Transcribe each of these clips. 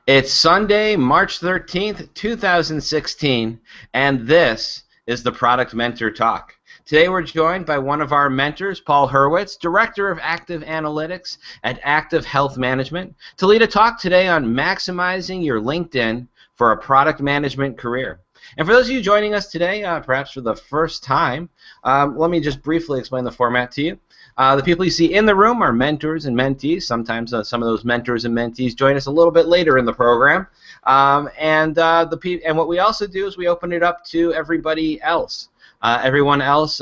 It's Sunday, March 13th, 2016, and this is the Product Mentor Talk. Today we're joined by one of our mentors, Paul Hurwitz, Director of Active Analytics at Active Health Management, to lead a talk today on maximizing your LinkedIn for a product management career. And for those of you joining us today, perhaps for the first time, let me just briefly explain the format to you. The people you see in the room are mentors and mentees. Sometimes some of those mentors and mentees join us a little bit later in the program. And what we also do is we open it up to everybody else. Everyone else,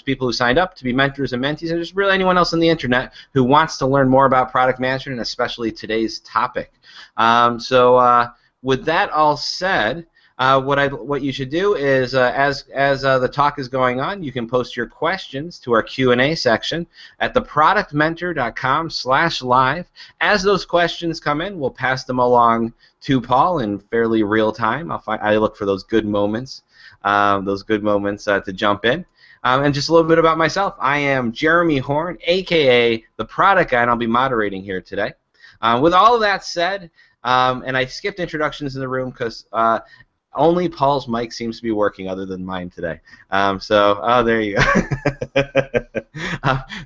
people who signed up to be mentors and mentees, and just really anyone else on the internet who wants to learn more about product management, and especially today's topic. With that all said, what you should do is, as the talk is going on, you can post your questions to our Q&A section at theproductmentor.com/live. As those questions come in, we'll pass them along to Paul in fairly real time. I look for those good moments to jump in. And just a little bit about myself. I am Jeremy Horn, a.k.a. the Product Guy, and I'll be moderating here today. With all of that said, and I skipped introductions in the room because only Paul's mic seems to be working other than mine today. There you go.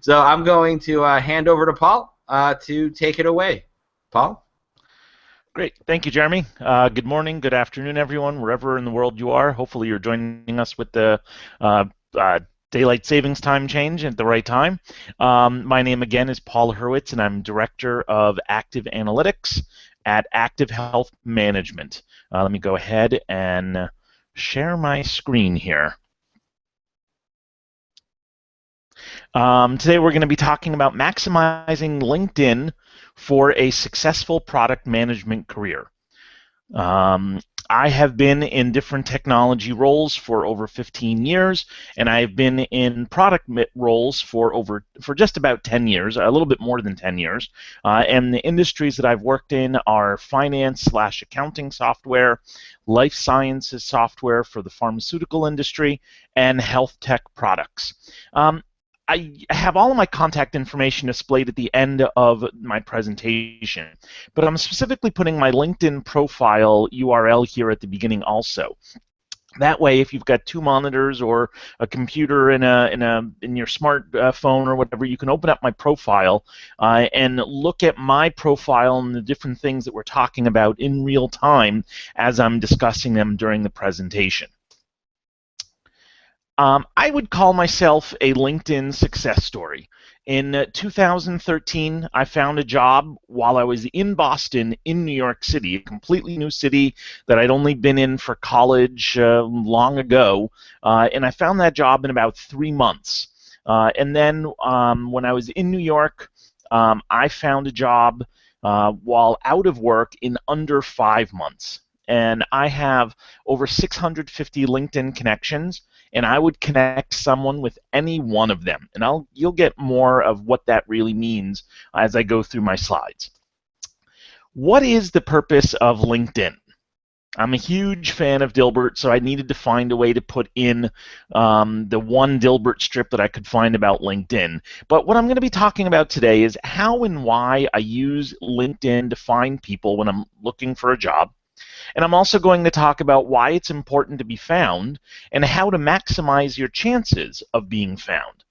So I'm going to hand over to Paul to take it away. Paul? Great. Thank you, Jeremy. Good morning, good afternoon, everyone, wherever in the world you are. Hopefully you're joining us with the daylight savings time change at the right time. My name, again, is Paul Hurwitz, and I'm Director of Active Analytics at Active Health Management. Let me go ahead and share my screen here. Today we're going to be talking about maximizing LinkedIn for a successful product management career. I have been in different technology roles for over 15 years, and I've been in product roles for just about 10 years, a little bit more than 10 years. And the industries that I've worked in are finance/accounting software, life sciences software for the pharmaceutical industry, and health tech products. I have all of my contact information displayed at the end of my presentation, but I'm specifically putting my LinkedIn profile URL here at the beginning also. That way, if you've got two monitors or a computer in your smartphone or whatever, you can open up my profile and look at my profile and the different things that we're talking about in real time as I'm discussing them during the presentation. I would call myself a LinkedIn success story. In 2013, I found a job while I was in Boston, in New York City, a completely new city that I'd only been in for college long ago, and I found that job in about 3 months. And then when I was in New York, I found a job while out of work in under 5 months. And I have over 650 LinkedIn connections, and I would connect someone with any one of them. And you'll get more of what that really means as I go through my slides. What is the purpose of LinkedIn? I'm a huge fan of Dilbert, so I needed to find a way to put in the one Dilbert strip that I could find about LinkedIn. But what I'm going to be talking about today is how and why I use LinkedIn to find people when I'm looking for a job. And I'm also going to talk about why it's important to be found and how to maximize your chances of being found.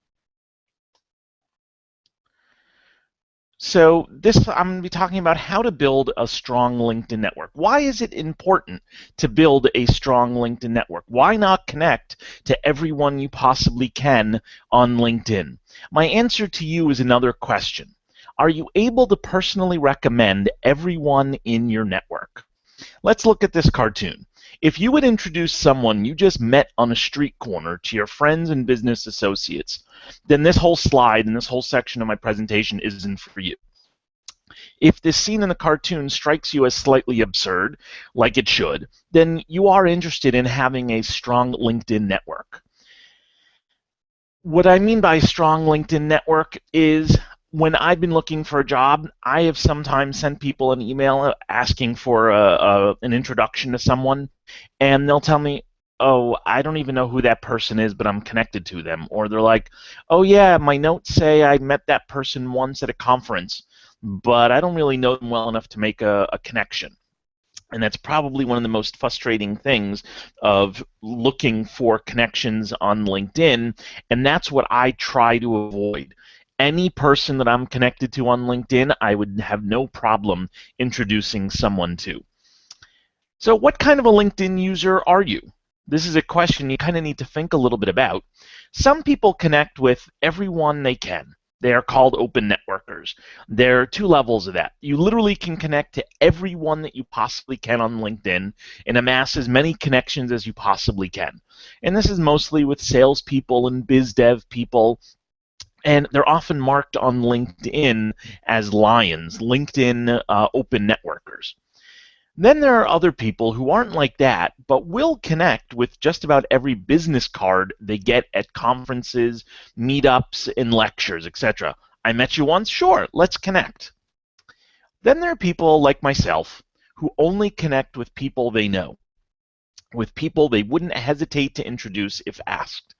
So I'm going to be talking about how to build a strong LinkedIn network. Why is it important to build a strong LinkedIn network? Why not connect to everyone you possibly can on LinkedIn? My answer to you is another question. Are you able to personally recommend everyone in your network? Let's look at this cartoon. If you would introduce someone you just met on a street corner to your friends and business associates, then this whole slide and this whole section of my presentation isn't for you. If this scene in the cartoon strikes you as slightly absurd, like it should, then you are interested in having a strong LinkedIn network. What I mean by strong LinkedIn network is when I've been looking for a job, I have sometimes sent people an email asking for an introduction to someone, and they'll tell me, oh, I don't even know who that person is, but I'm connected to them. Or they're like, oh yeah, my notes say I met that person once at a conference. but I don't really know them well enough to make a connection. And that's probably one of the most frustrating things of looking for connections on LinkedIn. And that's what I try to avoid. Any person that I'm connected to on LinkedIn, I would have no problem introducing someone to. So, what kind of a LinkedIn user are you? This is a question you kind of need to think a little bit about. Some people connect with everyone they can. They are called open networkers. There are two levels of that. You literally can connect to everyone that you possibly can on LinkedIn and amass as many connections as you possibly can. And this is mostly with salespeople and biz dev people, and they're often marked on LinkedIn as lions, LinkedIn open networkers. Then there are other people who aren't like that, but will connect with just about every business card they get at conferences, meetups, and lectures, etc. I met you once? Sure, let's connect. Then there are people like myself who only connect with people they know, with people they wouldn't hesitate to introduce if asked.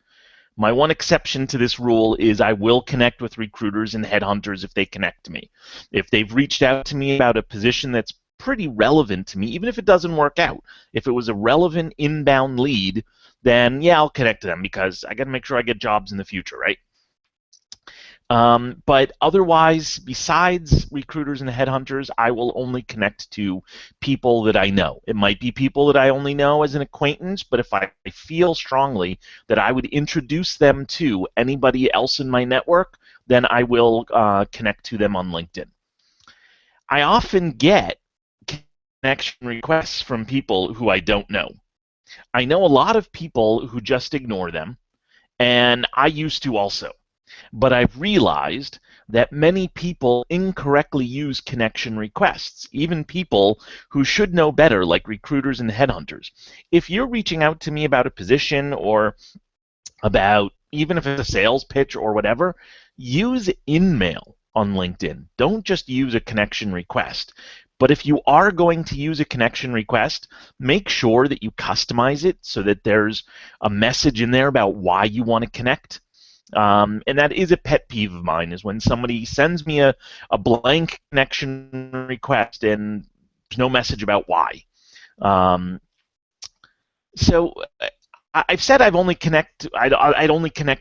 My one exception to this rule is I will connect with recruiters and headhunters if they connect to me. If they've reached out to me about a position that's pretty relevant to me, even if it doesn't work out, if it was a relevant inbound lead, then yeah, I'll connect to them because I got to make sure I get jobs in the future, right? But otherwise, besides recruiters and headhunters, I will only connect to people that I know. It might be people that I only know as an acquaintance, but if I feel strongly that I would introduce them to anybody else in my network, then I will connect to them on LinkedIn. I often get connection requests from people who I don't know. I know a lot of people who just ignore them, and I used to also. But I've realized that many people incorrectly use connection requests, even people who should know better, like recruiters and headhunters. If you're reaching out to me about a position or about, even if it's a sales pitch or whatever, use InMail on LinkedIn. Don't just use a connection request. But if you are going to use a connection request, make sure that you customize it so that there's a message in there about why you want to connect. And that is a pet peeve of mine, is when somebody sends me a blank connection request and there's no message about why. So I've said I'd only connect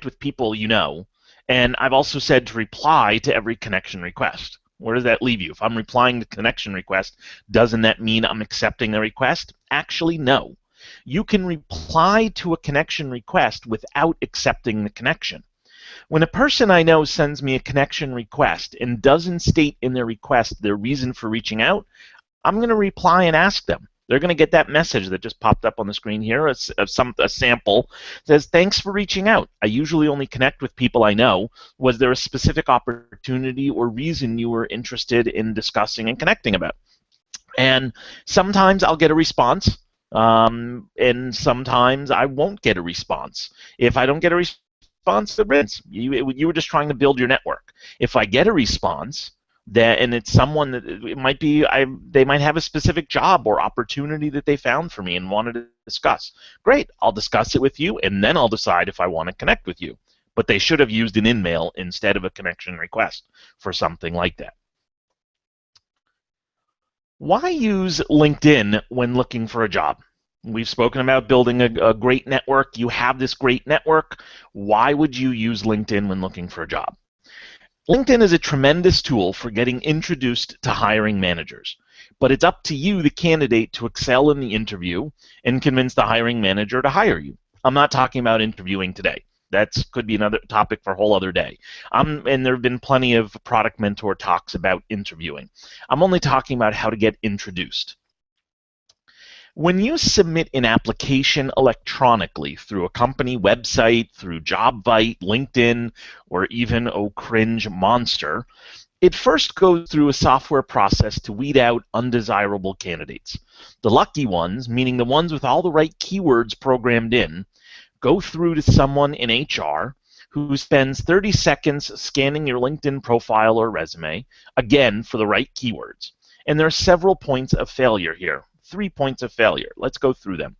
with people you know, and I've also said to reply to every connection request. Where does that leave you? If I'm replying to connection request, doesn't that mean I'm accepting the request? Actually, no. You can reply to a connection request without accepting the connection. When a person I know sends me a connection request and doesn't state in their request their reason for reaching out, I'm going to reply and ask them. They're going to get that message that just popped up on the screen here, a sample, says, thanks for reaching out. I usually only connect with people I know. Was there a specific opportunity or reason you were interested in discussing and connecting about? And sometimes I'll get a response, and sometimes I won't get a response. If I don't get a response, the rinse. You were just trying to build your network. If I get a response, and it's someone that it might be, they might have a specific job or opportunity that they found for me and wanted to discuss. Great, I'll discuss it with you, and then I'll decide if I want to connect with you. But they should have used an InMail instead of a connection request for something like that. Why use LinkedIn when looking for a job? We've spoken about building a great network. You have this great network. Why would you use LinkedIn when looking for a job? LinkedIn is a tremendous tool for getting introduced to hiring managers, but it's up to you, the candidate, to excel in the interview and convince the hiring manager to hire you. I'm not talking about interviewing today. That could be another topic for a whole other day. And there have been plenty of product mentor talks about interviewing. I'm only talking about how to get introduced. When you submit an application electronically through a company website, through JobVite, LinkedIn, or even, oh cringe, Monster, it first goes through a software process to weed out undesirable candidates. The lucky ones, meaning the ones with all the right keywords programmed in, go through to someone in HR who spends 30 seconds scanning your LinkedIn profile or resume, again for the right keywords. And there are several points of failure here. 3 points of failure. Let's go through them.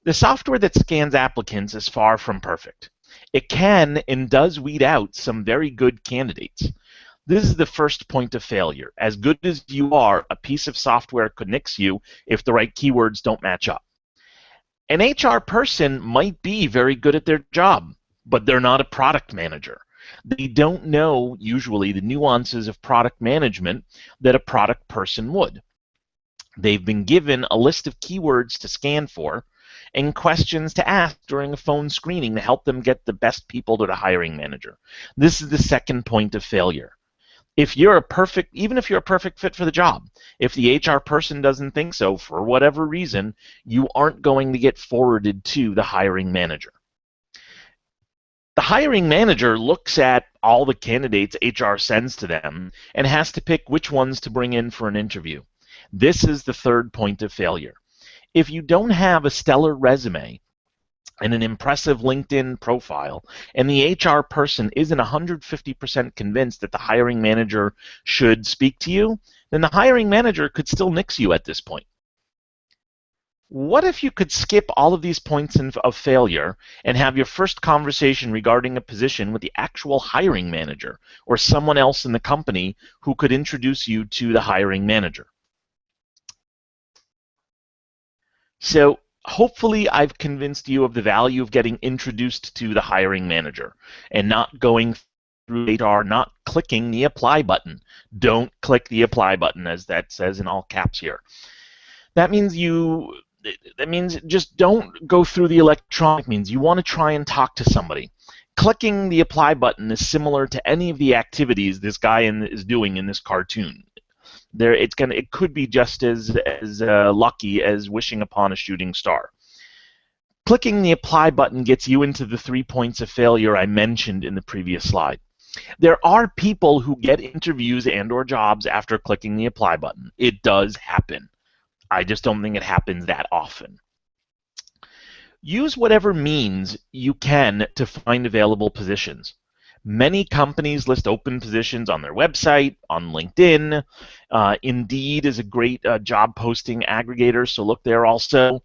The software that scans applicants is far from perfect. It can and does weed out some very good candidates. This is the first point of failure. As good as you are, a piece of software could nix you if the right keywords don't match up. An HR person might be very good at their job, but they're not a product manager. They don't know, usually, the nuances of product management that a product person would. They've been given a list of keywords to scan for and questions to ask during a phone screening to help them get the best people to the hiring manager. This is the second point of failure. Even if you're a perfect fit for the job, if the HR person doesn't think so for whatever reason, you aren't going to get forwarded to the hiring manager. The hiring manager looks at all the candidates HR sends to them and has to pick which ones to bring in for an interview. This is the third point of failure. If you don't have a stellar resume and an impressive LinkedIn profile, and the HR person isn't 150% convinced that the hiring manager should speak to you, then the hiring manager could still nix you at this point. What if you could skip all of these points of failure and have your first conversation regarding a position with the actual hiring manager or someone else in the company who could introduce you to the hiring manager? So hopefully I've convinced you of the value of getting introduced to the hiring manager and not going through HR, not clicking the apply button. Don't click the apply button, as that says in all caps here. That means just don't go through the electronic means. You want to try and talk to somebody. Clicking the apply button is similar to any of the activities this guy is doing in this cartoon. It could be just as lucky as wishing upon a shooting star. Clicking the apply button gets you into the 3 points of failure I mentioned in the previous slide. There are people who get interviews and/or jobs after clicking the apply button. It does happen. I just don't think it happens that often. Use whatever means you can to find available positions. Many companies list open positions on their website, on LinkedIn. Indeed is a great job posting aggregator, so look there also.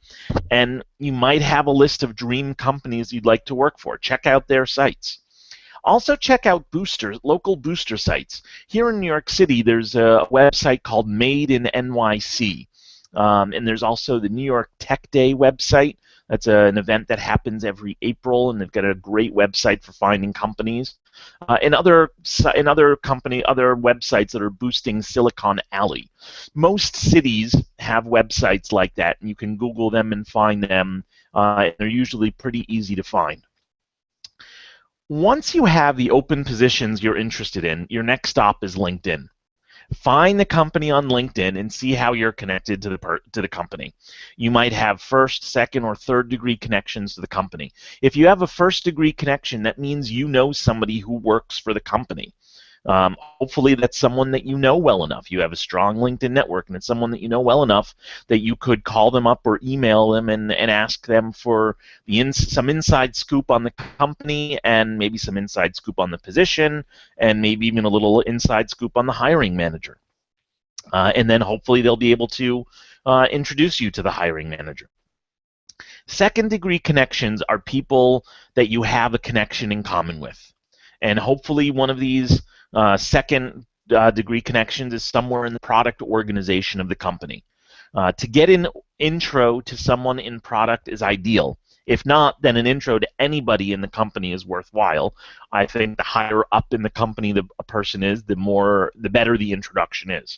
And you might have a list of dream companies you'd like to work for. Check out their sites. Also check out local booster sites. Here in New York City, there's a website called Made in NYC. And there's also the New York Tech Day website. That's an event that happens every April, and they've got a great website for finding companies. And other websites that are boosting Silicon Alley. Most cities have websites like that, and you can Google them and find them. And they're usually pretty easy to find. Once you have the open positions you're interested in, your next stop is LinkedIn. Find the company on LinkedIn and see how you're connected to the company. You might have first, second, or third degree connections to the company. If you have a first degree connection, that means you know somebody who works for the company. Hopefully that's someone that you know well enough. You have a strong LinkedIn network, and it's someone that you know well enough that you could call them up or email them and ask them for some inside scoop on the company, and maybe some inside scoop on the position, and maybe even a little inside scoop on the hiring manager. And then hopefully they'll be able to introduce you to the hiring manager. Second degree connections are people that you have a connection in common with. And hopefully one of these second degree connections is somewhere in the product organization of the company. To get an intro to someone in product is ideal. If not, then an intro to anybody in the company is worthwhile. I think the higher up in the company a person is, the better the introduction is.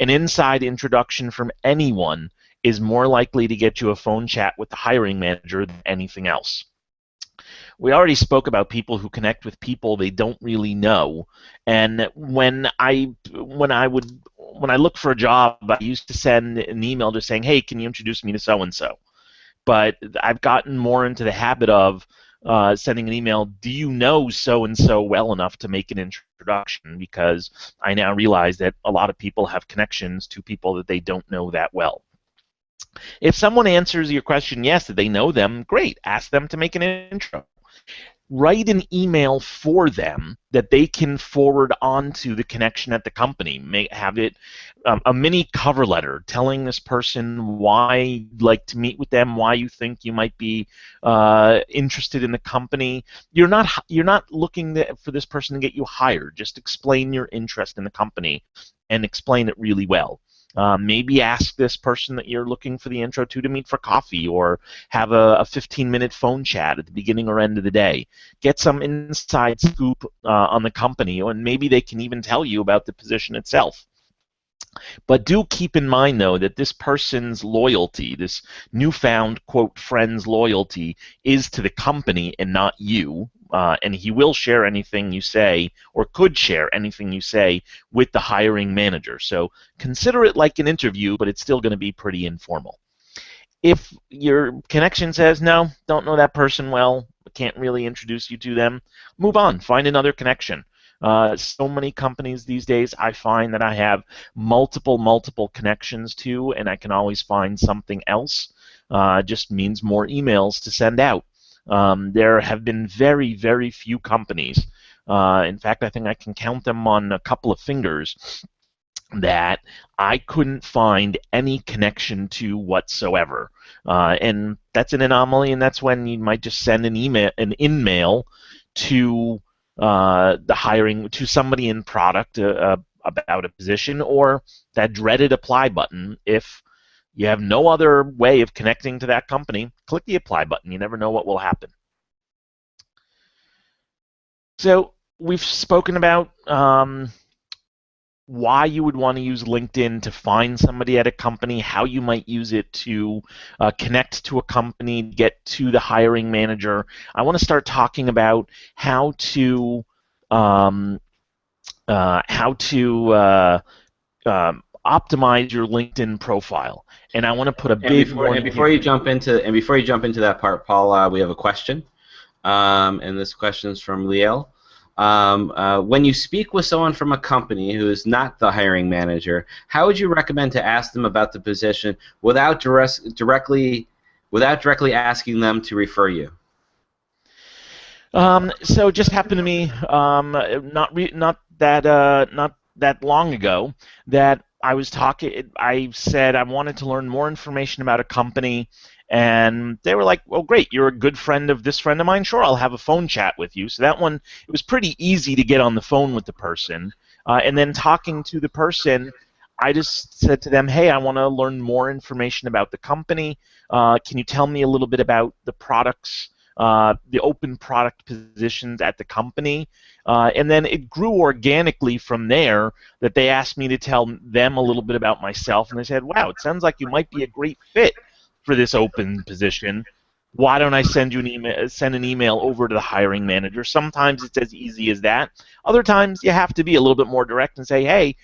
An inside introduction from anyone is more likely to get you a phone chat with the hiring manager than anything else. We already spoke about people who connect with people they don't really know, and when I look for a job, I used to send an email just saying, "Hey, can you introduce me to so and so?" But I've gotten more into the habit of sending an email, "Do you know so and so well enough to make an introduction?" Because I now realize that a lot of people have connections to people that they don't know that well. If someone answers your question yes, that they know them, great. Ask them to make an intro. write an email for them that they can forward on to the connection at the company. Have it a mini cover letter telling this person why you'd like to meet with them, why you think you might be interested in the company. You're not looking for this person to get you hired. Just explain your interest in the company and explain it really well. Maybe ask this person that you're looking for the intro to meet for coffee, or have a 15-minute phone chat at the beginning or end of the day. Get some inside scoop on the company, and maybe they can even tell you about the position itself. But do keep in mind, though, that this person's loyalty, this newfound, quote, friend's loyalty, is to the company and not you. And he will share anything you say, or could share anything you say, with the hiring manager. So consider it like an interview, but it's still going to be pretty informal. If your connection says, no, don't know that person well, can't really introduce you to them, move on, find another connection. So many companies these days, I find that I have multiple connections to, and I can always find something else. Just means more emails to send out. There have been very few companies. In fact, I think I can count them on a couple of fingers that I couldn't find any connection to whatsoever. And that's an anomaly, and that's when you might just send an in-mail to the hiring, to somebody in product about a position, or that dreaded apply button. If you have no other way of connecting to that company, click the apply button. You never know what will happen. So we've spoken about why you would want to use LinkedIn to find somebody at a company, how you might use it to connect to a company, get to the hiring manager. I want to start talking about how to optimize your LinkedIn profile. And I want to put a big and before you jump into that part, Paul, we have a question, and this question is from Liel. When you speak with someone from a company who is not the hiring manager, how would you recommend to ask them about the position without directly asking them to refer you? So it just happened to me not that long ago that I said I wanted to learn more information about a company, and they were like, well, great, you're a good friend of this friend of mine, sure, I'll have a phone chat with you. So that one, it was pretty easy to get on the phone with the person. And then talking to the person, I just said to them, hey, I want to learn more information about the company. Can you tell me a little bit about the products, the open product positions at the company? And then it grew organically from there, that they asked me to tell them a little bit about myself, and they said, wow, it sounds like you might be a great fit for this open position. Why don't I send an email over to the hiring manager? Sometimes it's as easy as that. Other times you have to be a little bit more direct and say, hey,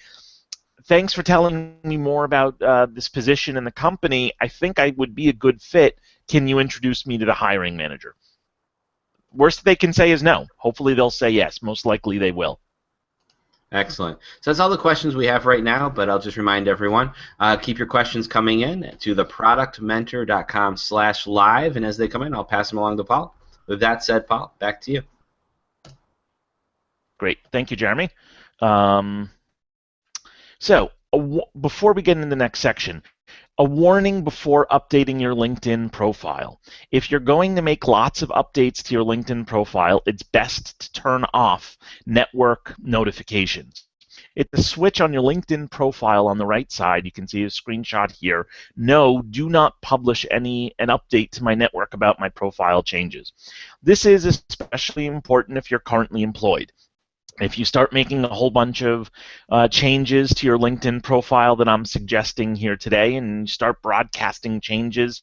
thanks for telling me more about this position in the company. I think I would be a good fit. Can you introduce me to the hiring manager? Worst they can say is no. Hopefully they'll say yes. Most likely they will. Excellent. So that's all the questions we have right now, but I'll just remind everyone, keep your questions coming in to theproductmentor.com/live, and as they come in, I'll pass them along to Paul. With that said, Paul, back to you. Great. Thank you, Jeremy. Before we get into the next section, a warning before updating your LinkedIn profile. If you're going to make lots of updates to your LinkedIn profile, it's best to turn off network notifications. It's a switch on your LinkedIn profile on the right side. You can see a screenshot here. No, do not publish an update to my network about my profile changes. This is especially important if you're currently employed. If you start making a whole bunch of changes to your LinkedIn profile that I'm suggesting here today, and you start broadcasting changes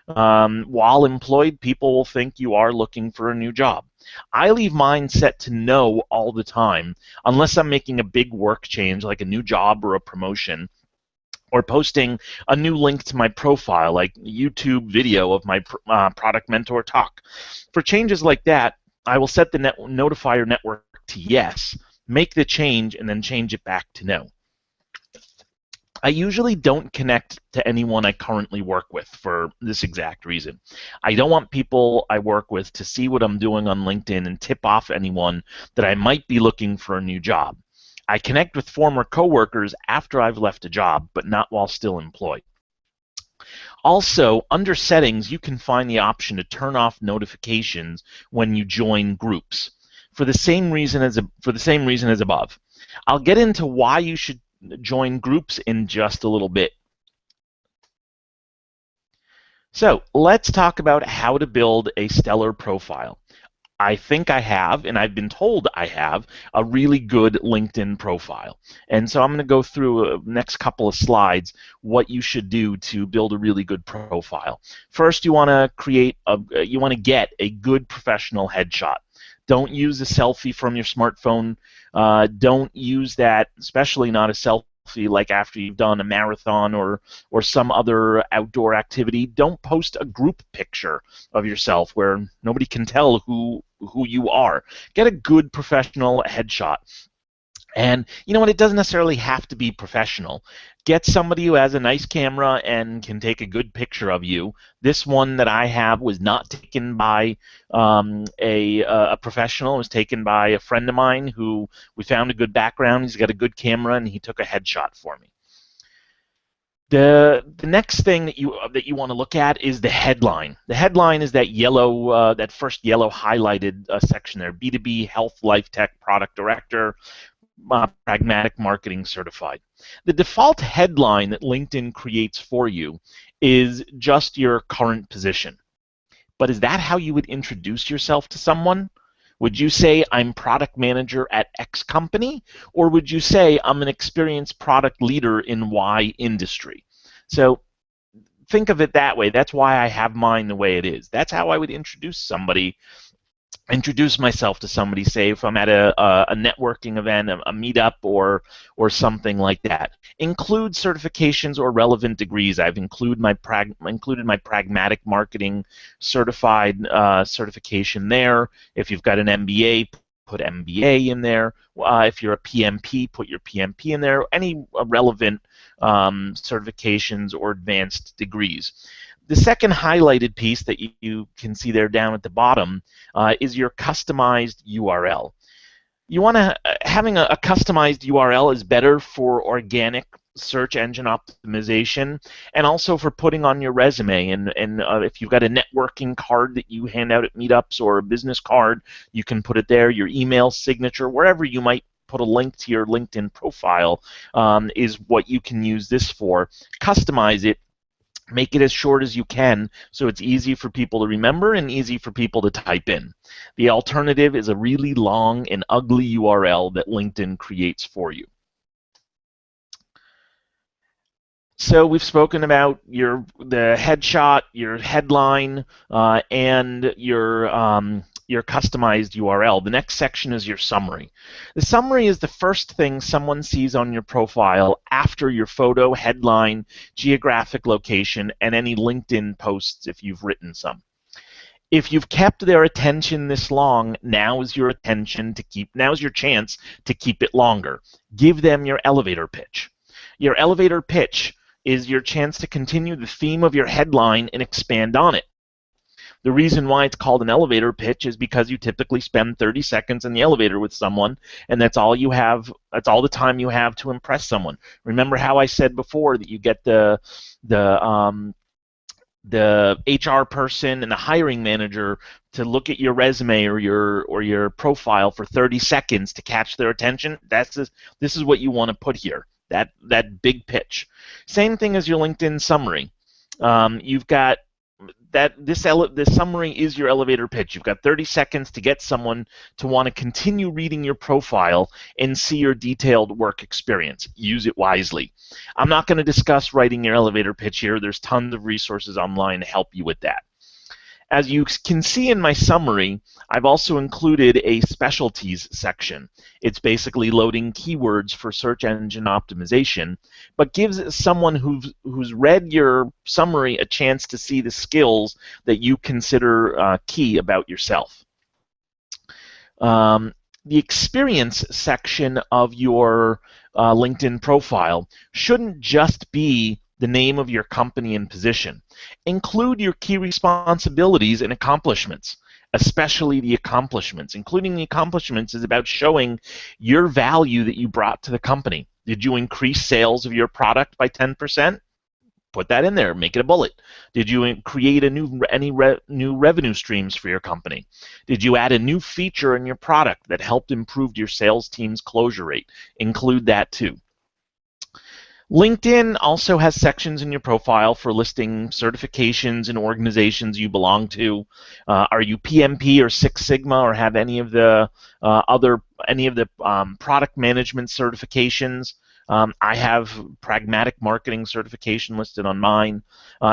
while employed, people will think you are looking for a new job. I leave mine set to no all the time, unless I'm making a big work change, like a new job or a promotion, or posting a new link to my profile, like a YouTube video of my Product Mentor talk. For changes like that, I will set the notifier network to yes, make the change, and then change it back to no. I usually don't connect to anyone I currently work with for this exact reason. I don't want people I work with to see what I'm doing on LinkedIn and tip off anyone that I might be looking for a new job. I connect with former coworkers after I've left a job, but not while still employed. Also, under settings, you can find the option to turn off notifications when you join groups. For the same reason as above. I'll get into why you should join groups in just a little bit. So let's talk about how to build a stellar profile. I think I have, and I've been told I have, a really good LinkedIn profile. And so I'm going to go through the next couple of slides what you should do to build a really good profile. First, you want to get a good professional headshot. Don't use a selfie from your smartphone. Don't use that, especially not a selfie like after you've done a marathon or some other outdoor activity. Don't post a group picture of yourself where nobody can tell who you are. Get a good professional headshot. And you know what? It doesn't necessarily have to be professional. Get somebody who has a nice camera and can take a good picture of you. This one that I have was not taken by a professional. It was taken by a friend of mine who we found a good background. He's got a good camera, and he took a headshot for me. The next thing that you want to look at is the headline. The headline is that yellow, that first yellow highlighted section there. B2B Health Life Tech Product Director. Pragmatic Marketing Certified. The default headline that LinkedIn creates for you is just your current position. But is that how you would introduce yourself to someone? Would you say, I'm product manager at X company? Or would you say, I'm an experienced product leader in Y industry? So think of it that way. That's why I have mine the way it is. That's how I would introduce myself to somebody, say if I'm at a networking event, a meetup, or something like that. Include certifications or relevant degrees. I've included my pragmatic marketing certified certification there. If you've got an MBA, put MBA in there. If you're a PMP, put your PMP in there. Any relevant certifications or advanced degrees. The second highlighted piece that you can see there down at the bottom is your customized URL. You want to having a customized URL is better for organic search engine optimization and also for putting on your resume. And if you've got a networking card that you hand out at meetups or a business card, you can put it there. Your email signature, wherever you might put a link to your LinkedIn profile is what you can use this for. Customize it. Make it as short as you can so it's easy for people to remember and easy for people to type in. The alternative is a really long and ugly URL that LinkedIn creates for you. So we've spoken about the headshot, your headline, and your customized URL. The next section is your summary. The summary is the first thing someone sees on your profile after your photo, headline, geographic location, and any LinkedIn posts if you've written some. If you've kept their attention this long, now is your chance to keep it longer. Give them your elevator pitch. Your elevator pitch is your chance to continue the theme of your headline and expand on it. The reason why it's called an elevator pitch is because you typically spend 30 seconds in the elevator with someone, and that's all you have. That's all the time you have to impress someone. Remember how I said before that you get the HR person and the hiring manager to look at your resume or your profile for 30 seconds to catch their attention. This is what you want to put here. That big pitch. Same thing as your LinkedIn summary. You've got this summary is your elevator pitch. You've got 30 seconds to get someone to want to continue reading your profile and see your detailed work experience. Use it wisely. I'm not going to discuss writing your elevator pitch here. There's tons of resources online to help you with that. As you can see in my summary, I've also included a specialties section. It's basically loading keywords for search engine optimization, but gives someone who's read your summary a chance to see the skills that you consider key about yourself. The experience section of your LinkedIn profile shouldn't just be the name of your company and position. Include your key responsibilities and accomplishments, especially the accomplishments. Including the accomplishments is about showing your value that you brought to the company. Did you increase sales of your product by 10%? Put that in there. Make it a bullet. Did you create new revenue streams for your company? Did you add a new feature in your product that helped improve your sales team's closure rate? Include that too. LinkedIn also has sections in your profile for listing certifications and organizations you belong to. Are you PMP or Six Sigma, or have any of the product management certifications? I have pragmatic marketing certification listed on mine.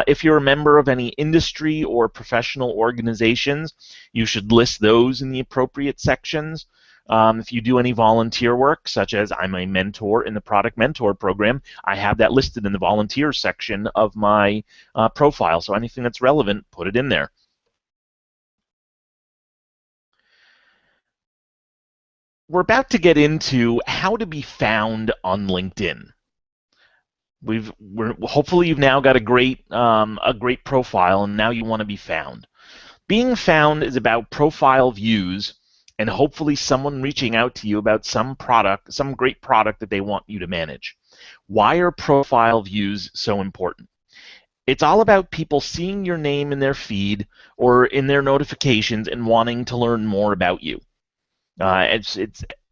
If you're a member of any industry or professional organizations, you should list those in the appropriate sections. If you do any volunteer work, such as I'm a mentor in the Product Mentor program, I have that listed in the volunteer section of my profile. So anything that's relevant, put it in there. We're about to get into how to be found on LinkedIn. Hopefully you've now got a great profile, and now you want to be found. Being found is about profile views, and hopefully someone reaching out to you about some great product that they want you to manage. Why are profile views so important? It's all about people seeing your name in their feed or in their notifications and wanting to learn more about you. It's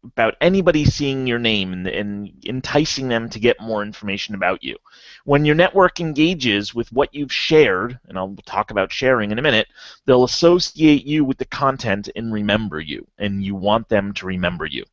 about anybody seeing your name and enticing them to get more information about you. When your network engages with what you've shared, and I'll talk about sharing in a minute, they'll associate you with the content and remember you, and you want them to remember you.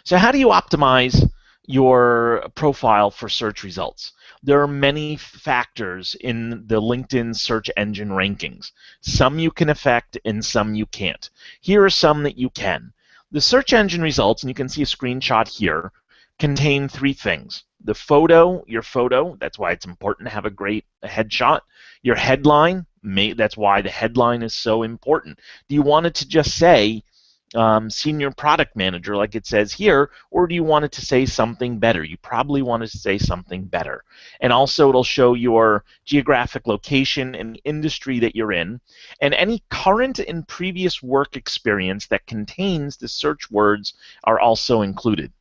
So how do you optimize your profile for search results? There are many factors in the LinkedIn search engine rankings. Some you can affect and some you can't. Here are some that you can. The search engine results, and you can see a screenshot here, contain three things. The photo, your photo, that's why it's important to have a great headshot. Your headline, that's why the headline is so important. Do you want it to just say senior product manager like it says here, or do you want it to say something better? You probably want it to say something better. And also it'll show your geographic location and the industry that you're in, and any current and previous work experience that contains the search words are also included.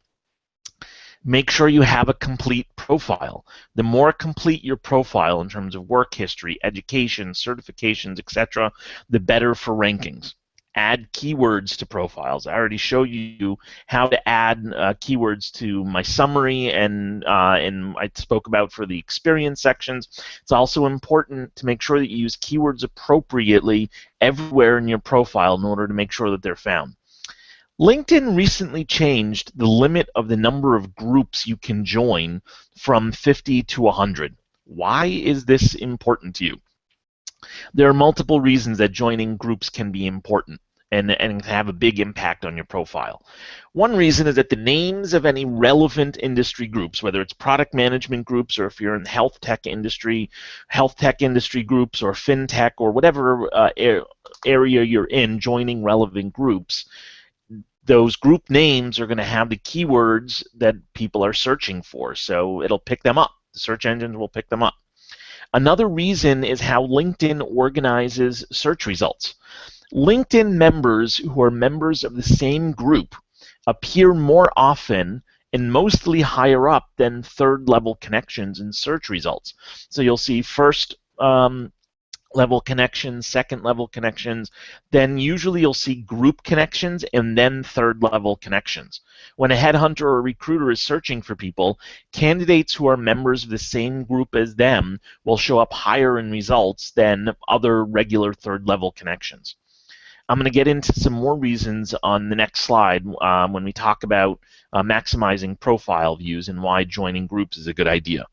Make sure you have a complete profile. The more complete your profile in terms of work history, education, certifications, etc., the better for rankings. Add keywords to profiles. I already showed you how to add keywords to my summary, and I spoke about for the experience sections. It's also important to make sure that you use keywords appropriately everywhere in your profile in order to make sure that they're found. LinkedIn recently changed the limit of the number of groups you can join from 50 to 100. Why is this important to you? There are multiple reasons that joining groups can be important and have a big impact on your profile. One reason is that the names of any relevant industry groups, whether it's product management groups or if you're in the health tech industry groups or fintech or whatever area you're in, joining relevant groups, those group names are going to have the keywords that people are searching for, so it'll pick them up. The search engines will pick them up. Another reason is how LinkedIn organizes search results. LinkedIn members who are members of the same group appear more often and mostly higher up than third-level connections in search results. So you'll see first level connections, second level connections, then usually you'll see group connections and then third level connections. When a headhunter or a recruiter is searching for people, candidates who are members of the same group as them will show up higher in results than other regular third level connections. I'm going to get into some more reasons on the next slide when we talk about maximizing profile views and why joining groups is a good idea.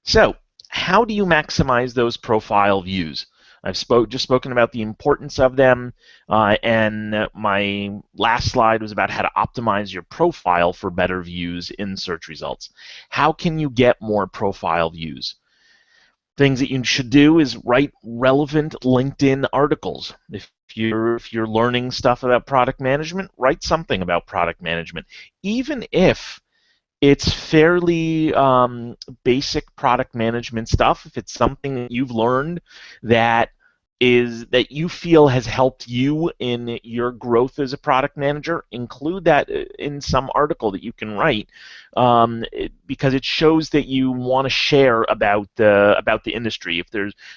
So, how do you maximize those profile views? I've just spoken about the importance of them, and my last slide was about how to optimize your profile for better views in search results. How can you get more profile views? Things that you should do is write relevant LinkedIn articles. If you're learning stuff about product management, write something about product management. Even if it's fairly basic product management stuff, if it's something that you've learned that you feel has helped you in your growth as a product manager, include that in some article that you can write, because it shows that you want to share about the industry.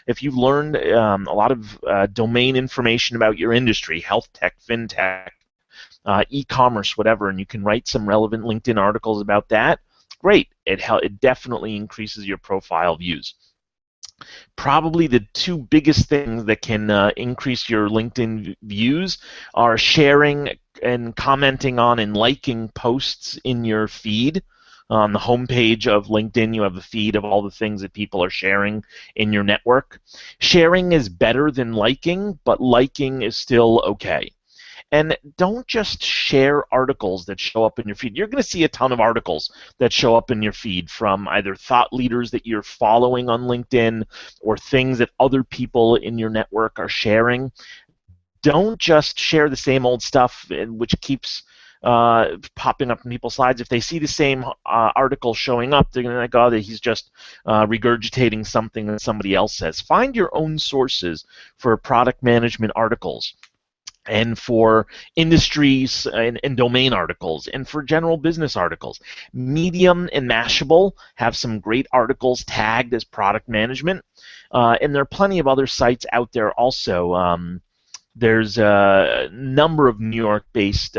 If you've learned a lot of domain information about your industry, health tech, fintech, e-commerce, whatever, and you can write some relevant LinkedIn articles about that, great. It definitely increases your profile views. Probably the two biggest things that can increase your LinkedIn views are sharing and commenting on and liking posts in your feed. On the homepage of LinkedIn, you have a feed of all the things that people are sharing in your network. Sharing is better than liking, but liking is still okay. And don't just share articles that show up in your feed. You're going to see a ton of articles that show up in your feed from either thought leaders that you're following on LinkedIn or things that other people in your network are sharing. Don't just share the same old stuff, which keeps popping up in people's slides. If they see the same article showing up, they're going to think, oh, that he's just regurgitating something that somebody else says. Find your own sources for product management articles, and for industries and domain articles, and for general business articles. Medium and Mashable have some great articles tagged as product management, and there are plenty of other sites out there also. There's a number of New York-based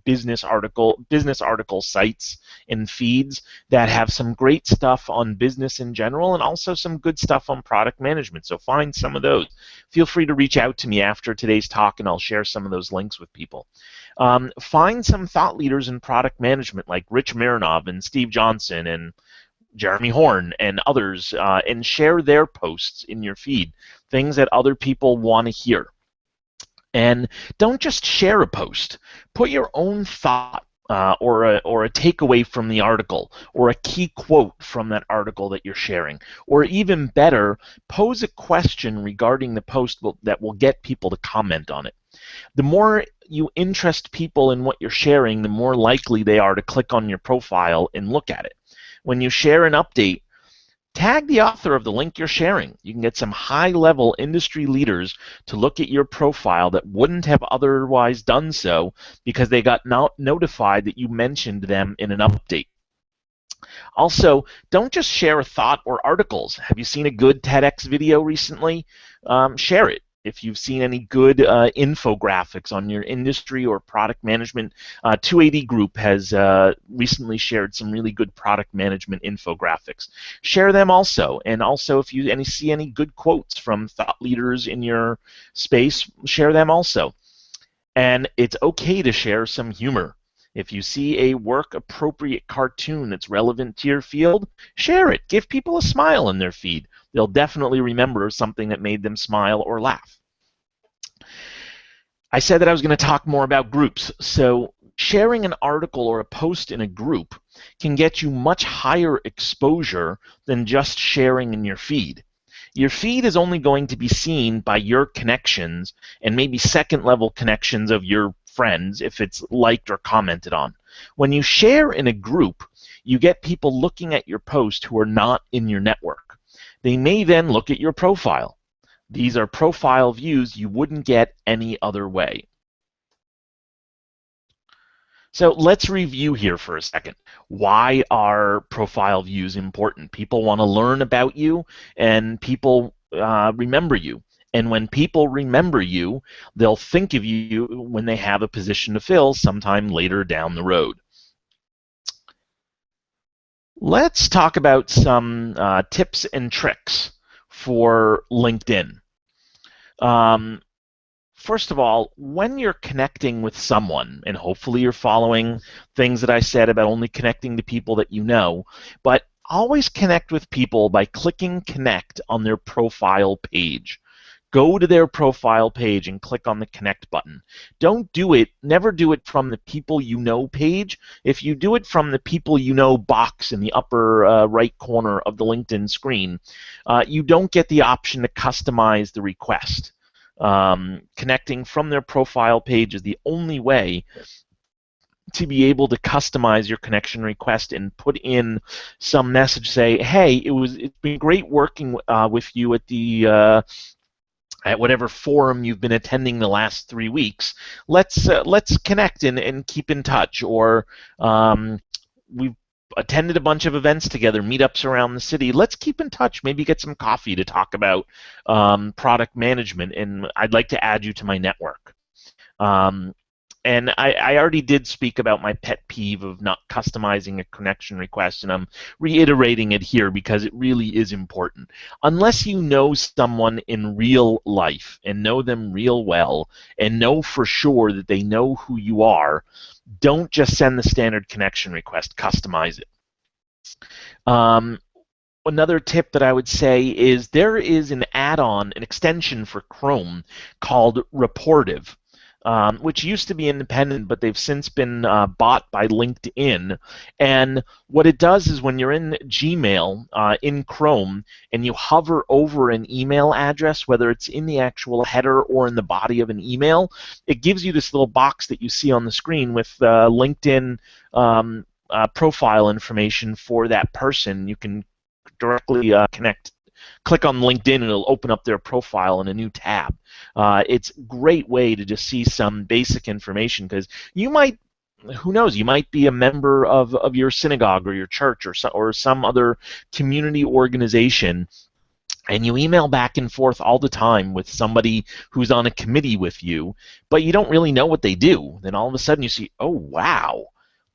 business article sites and feeds that have some great stuff on business in general, and also some good stuff on product management. So find some of those. Feel free to reach out to me after today's talk, and I'll share some of those links with people. Find some thought leaders in product management like Rich Mironov and Steve Johnson and Jeremy Horn and others, and share their posts in your feed, things that other people want to hear. And don't just share a post. Put your own thought or a takeaway from the article, or a key quote from that article that you're sharing. Or even better, pose a question regarding the post that will get people to comment on it. The more you interest people in what you're sharing, the more likely they are to click on your profile and look at it. When you share an update, tag the author of the link you're sharing. You can get some high-level industry leaders to look at your profile that wouldn't have otherwise done so because they got notified that you mentioned them in an update. Also, don't just share a thought or articles. Have you seen a good TEDx video recently? Share it. If you've seen any good infographics on your industry or product management, 280 Group has recently shared some really good product management infographics. Share them also. And also, if you see any good quotes from thought leaders in your space, share them also. And it's okay to share some humor. If you see a work-appropriate cartoon that's relevant to your field, share it. Give people a smile in their feed. They'll definitely remember something that made them smile or laugh. I said that I was going to talk more about groups. So sharing an article or a post in a group can get you much higher exposure than just sharing in your feed. Your feed is only going to be seen by your connections and maybe second-level connections of your friends if it's liked or commented on. When you share in a group, you get people looking at your post who are not in your network. They may then look at your profile. These are profile views you wouldn't get any other way. So let's review here for a second. Why are profile views important? People want to learn about you, and people remember you. And when people remember you, they'll think of you when they have a position to fill sometime later down the road. Let's talk about some tips and tricks for LinkedIn. First of all, when you're connecting with someone, and hopefully you're following things that I said about only connecting to people that you know, but always connect with people by clicking connect on their profile page. go to their profile page and click on the connect button. Don't do it, never do it from the people you know page. If you do it from the people you know box in the upper right corner of the LinkedIn screen, you don't get the option to customize the request. Connecting from their profile page is the only way to be able to customize your connection request and put in some message, say, hey, it's been great working with you at the at whatever forum you've been attending the last 3 weeks. Let's connect and keep in touch. Or we've attended a bunch of events together, meetups around the city. Let's keep in touch. Maybe get some coffee to talk about product management, and I'd like to add you to my network. And I already did speak about my pet peeve of not customizing a connection request, and I'm reiterating it here because it really is important. Unless you know someone in real life and know them real well and know for sure that they know who you are, don't just send the standard connection request, customize it. Another tip that I would say is there is an add-on, an extension for Chrome called Reportive. Which used to be independent, but they've since been bought by LinkedIn. And what it does is when you're in Gmail in Chrome and you hover over an email address, whether it's in the actual header or in the body of an email, it gives you this little box that you see on the screen with LinkedIn profile information for that person. You can directly click on LinkedIn and it'll open up their profile in a new tab. It's a great way to just see some basic information, because you might, who knows, you might be a member of your synagogue or your church or some other community organization, and you email back and forth all the time with somebody who's on a committee with you, but you don't really know what they do. Then all of a sudden you see, oh wow,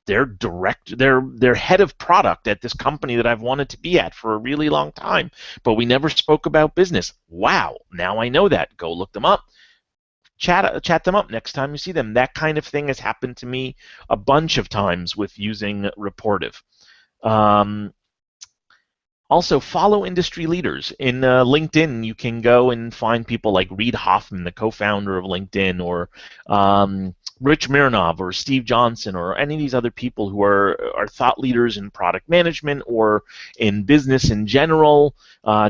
they're head of product at this company that I've wanted to be at for a really long time, but we never spoke about business. Wow, now I know that. Go look them up. Chat them up next time you see them. That kind of thing has happened to me a bunch of times with using Reportive. Also, follow industry leaders. In LinkedIn, you can go and find people like Reid Hoffman, the co-founder of LinkedIn, or Rich Mironov, or Steve Johnson, or any of these other people who are thought leaders in product management or in business in general.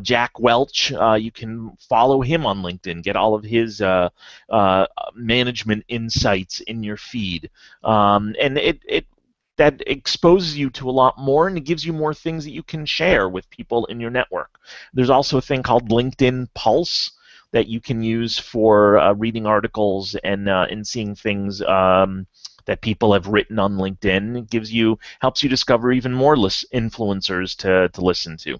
Jack Welch, you can follow him on LinkedIn, get all of his management insights in your feed. And that exposes you to a lot more, and it gives you more things that you can share with people in your network. There's also a thing called LinkedIn Pulse that you can use for reading articles and seeing things that people have written on LinkedIn. It helps you discover even more influencers to listen to.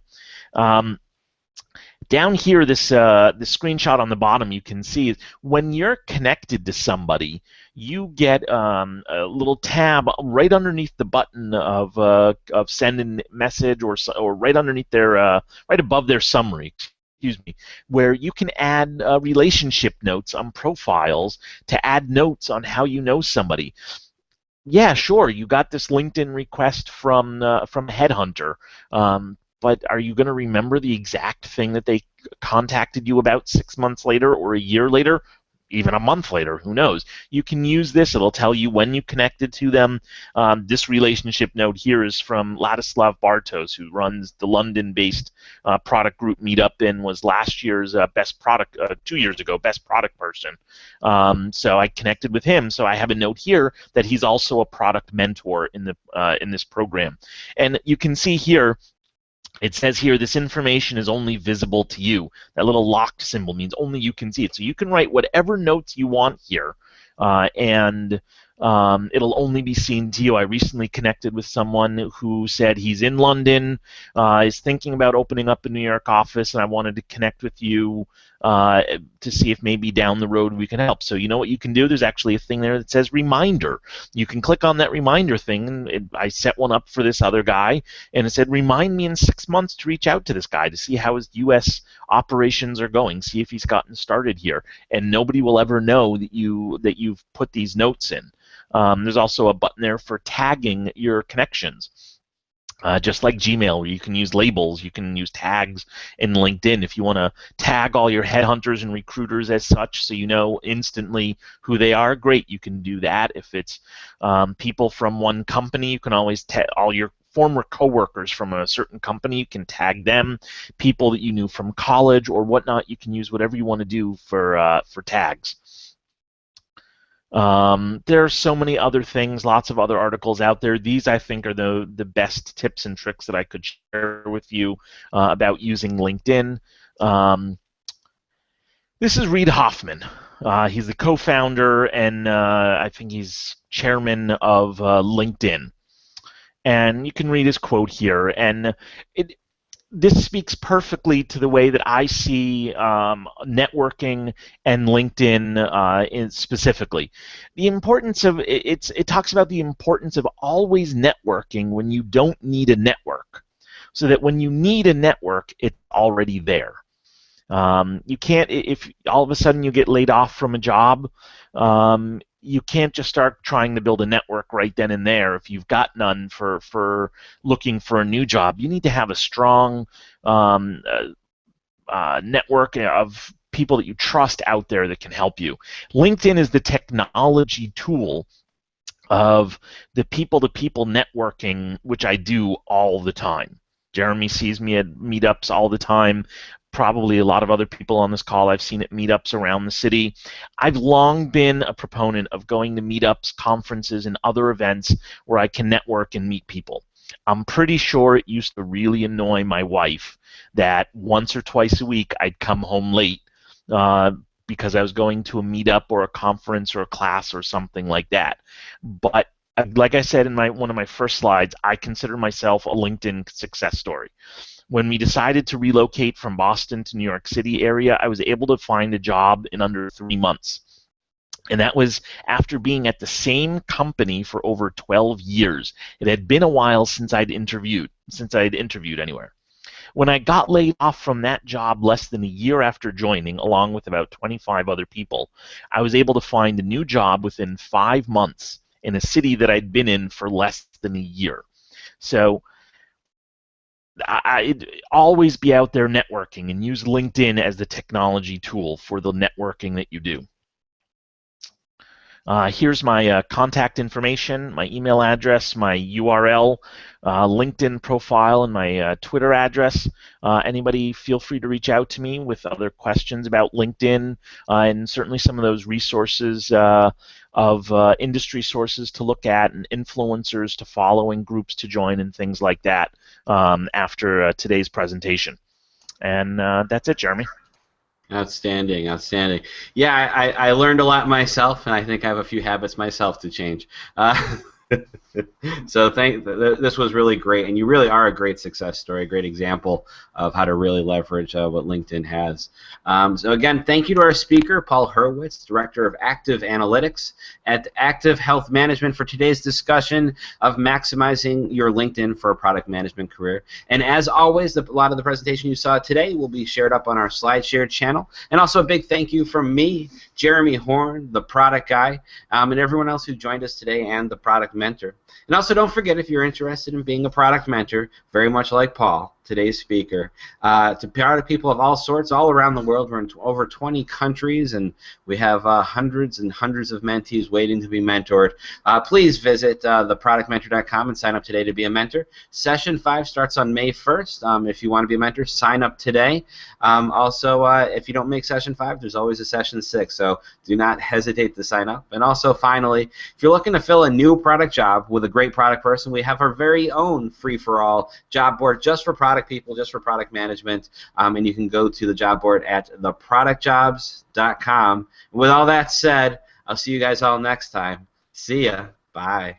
Down here, this screenshot on the bottom, you can see when you're connected to somebody, you get a little tab right underneath the button of send a message, or right underneath their right above their summary. Excuse me, where you can add relationship notes on profiles to add notes on how you know somebody. Yeah, sure, you got this LinkedIn request from Headhunter. But are you going to remember the exact thing that they contacted you about 6 months later, or a year later, even a month later? Who knows? You can use this. It'll tell you when you connected to them. This relationship note here is from Ladislav Bartos, who runs the London-based product group meetup and was last year's best product, 2 years ago, best product person. So I connected with him. So I have a note here that he's also a product mentor in this program. And you can see here, it says here, this information is only visible to you. That little locked symbol means only you can see it. So you can write whatever notes you want here, and it'll only be seen to you. I recently connected with someone who said he's in London, is thinking about opening up a New York office, and I wanted to connect with you to see if maybe down the road we can help. So you know what you can do? There's actually a thing there that says reminder. You can click on that reminder thing, and I set one up for this other guy, and it said remind me in 6 months to reach out to this guy to see how his U.S. operations are going, see if he's gotten started here, and nobody will ever know that you've put these notes in. There's also a button there for tagging your connections. Just like Gmail, where you can use labels, you can use tags in LinkedIn. If you want to tag all your headhunters and recruiters as such, so you know instantly who they are, great, you can do that. If it's people from one company, you can always all your former coworkers from a certain company, you can tag them. People that you knew from college or whatnot, you can use whatever you want to do for tags. There are so many other things, lots of other articles out there. These, I think, are the best tips and tricks that I could share with you about using LinkedIn. This is Reid Hoffman. He's the co-founder and I think he's chairman of LinkedIn. And you can read his quote here. And this speaks perfectly to the way that I see networking and LinkedIn specifically. The importance of it talks about the importance of always networking when you don't need a network, so that when you need a network, it's already there. You can't, if all of a sudden you get laid off from a job, you can't just start trying to build a network right then and there if you've got none for looking for a new job. You need to have a strong network of people that you trust out there that can help you. LinkedIn is the technology tool of the people-to-people networking, which I do all the time. Jeremy sees me at meetups all the time. Probably a lot of other people on this call I've seen at meetups around the city. I've long been a proponent of going to meetups, conferences, and other events where I can network and meet people. I'm pretty sure it used to really annoy my wife that once or twice a week I'd come home late because I was going to a meetup or a conference or a class or something like that. But like I said in one of my first slides, I consider myself a LinkedIn success story. When we decided to relocate from Boston to New York City area, I was able to find a job in under 3 months. And that was after being at the same company for over 12 years. It had been a while since I'd interviewed anywhere. When I got laid off from that job less than a year after joining, along with about 25 other people, I was able to find a new job within 5 months in a city that I'd been in for less than a year. So I'd always be out there networking and use LinkedIn as the technology tool for the networking that you do. Here's my contact information, my email address, my URL, LinkedIn profile, and my Twitter address. Anybody feel free to reach out to me with other questions about LinkedIn and certainly some of those resources of industry sources to look at and influencers to follow and groups to join and things like that after today's presentation. And that's it, Jeremy. Outstanding, outstanding. Yeah, I learned a lot myself, and I think I have a few habits myself to change. So this was really great, and you really are a great success story, a great example of how to really leverage what LinkedIn has. So again, thank you to our speaker, Paul Hurwitz, Director of Active Analytics at Active Health Management, for today's discussion of maximizing your LinkedIn for a product management career. And as always, a lot of the presentation you saw today will be shared up on our SlideShare channel. And also a big thank you from me, Jeremy Horn, the product guy, and everyone else who joined us today, and the product mentor. And also don't forget, if you're interested in being a product mentor, very much like Paul, today's speaker, to product people of all sorts all around the world. We're in over 20 countries, and we have hundreds and hundreds of mentees waiting to be mentored. Please visit theproductmentor.com and sign up today to be a mentor. Session 5 starts on May 1st. If you want to be a mentor, sign up today. Also, if you don't make Session 5, there's always a Session 6, so do not hesitate to sign up. And also, finally, if you're looking to fill a new product job with a great product person, we have our very own free-for-all job board just for product people, just for product management, and you can go to the job board at theproductjobs.com. With all that said, I'll see you guys all next time. See ya. Bye.